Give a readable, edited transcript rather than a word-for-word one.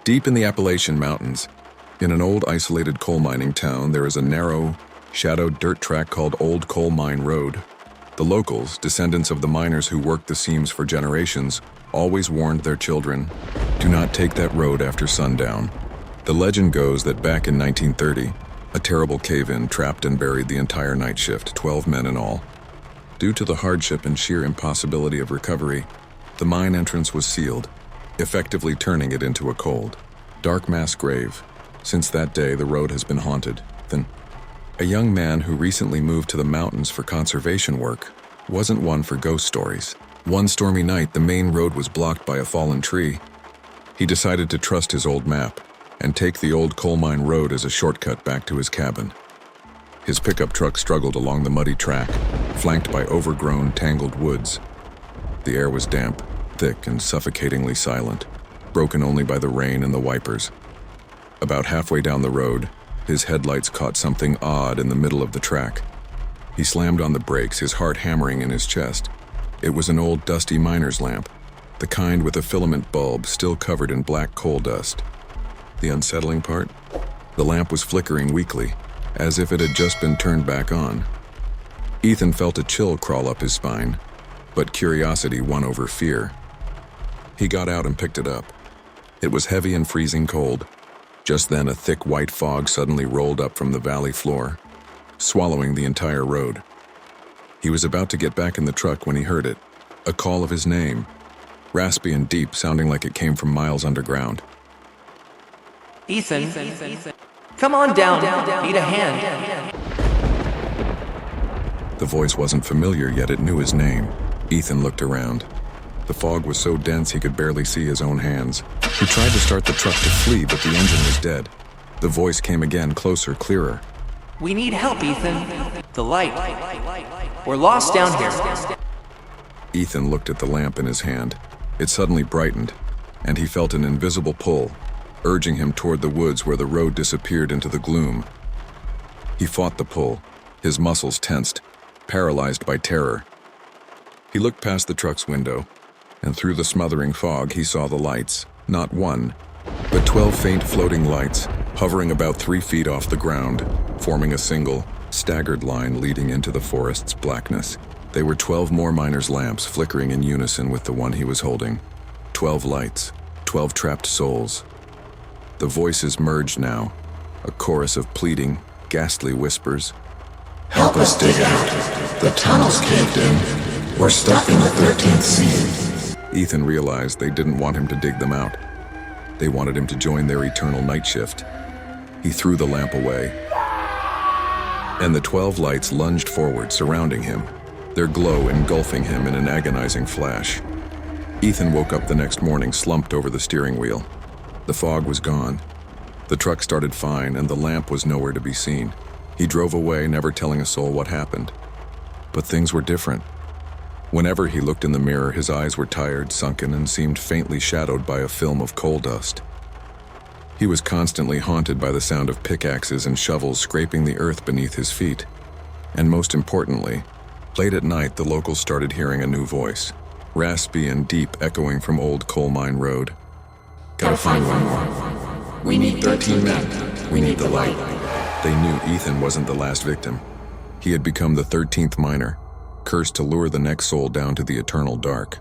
Deep in the Appalachian Mountains, in an old isolated coal mining town, there is a narrow, shadowed dirt track called Old Coal Mine Road. The locals, descendants of the miners who worked the seams for generations, always warned their children, do not take that road after sundown. The legend goes that back in 1930, a terrible cave-in trapped and buried the entire night shift, 12 men in all. Due to the hardship and sheer impossibility of recovery, the mine entrance was sealed, effectively turning it into a cold, dark mass grave. Since that day, the road has been haunted. Then, a young man who recently moved to the mountains for conservation work wasn't one for ghost stories. One stormy night, the main road was blocked by a fallen tree. He decided to trust his old map and take the old coal mine road as a shortcut back to his cabin. His pickup truck struggled along the muddy track, flanked by overgrown, tangled woods. The air was damp, thick, and suffocatingly silent, broken only by the rain and the wipers. About halfway down the road, his headlights caught something odd in the middle of the track. He slammed on the brakes, his heart hammering in his chest. It was an old dusty miner's lamp, the kind with a filament bulb still covered in black coal dust. The unsettling part? The lamp was flickering weakly, as if it had just been turned back on. Ethan felt a chill crawl up his spine, but curiosity won over fear. He got out and picked it up. It was heavy and freezing cold. Just then, a thick white fog suddenly rolled up from the valley floor, swallowing the entire road. He was about to get back in the truck when he heard it, a call of his name, raspy and deep, sounding like it came from miles underground. Ethan, come on down, need a hand. The voice wasn't familiar, yet it knew his name. Ethan looked around. The fog was so dense he could barely see his own hands. He tried to start the truck to flee, but the engine was dead. The voice came again, closer, clearer. We need help, Ethan. The light. We're lost down here. Ethan looked at the lamp in his hand. It suddenly brightened, and he felt an invisible pull, urging him toward the woods where the road disappeared into the gloom. He fought the pull, his muscles tensed, paralyzed by terror. He looked past the truck's window, and through the smothering fog he saw the lights, not one, but 12 faint floating lights, hovering about 3 feet off the ground, forming a single, staggered line leading into the forest's blackness. They were 12 more miners' lamps flickering in unison with the one he was holding. 12 lights, 12 trapped souls. The voices merged now, a chorus of pleading, ghastly whispers. Help us dig out. The tunnel's caved in. We're stuck in the 13th seam. Ethan realized they didn't want him to dig them out. They wanted him to join their eternal night shift. He threw the lamp away, and the 12 lights lunged forward, surrounding him, their glow engulfing him in an agonizing flash. Ethan woke up the next morning slumped over the steering wheel. The fog was gone. The truck started fine, and the lamp was nowhere to be seen. He drove away, never telling a soul what happened. But things were different. Whenever he looked in the mirror, his eyes were tired, sunken, and seemed faintly shadowed by a film of coal dust. He was constantly haunted by the sound of pickaxes and shovels scraping the earth beneath his feet. And most importantly, late at night, the locals started hearing a new voice, raspy and deep, echoing from Old Coal Mine Road. Gotta find one more. We need 13 men. We need the light. They knew Ethan wasn't the last victim. He had become the 13th miner, cursed to lure the next soul down to the eternal dark.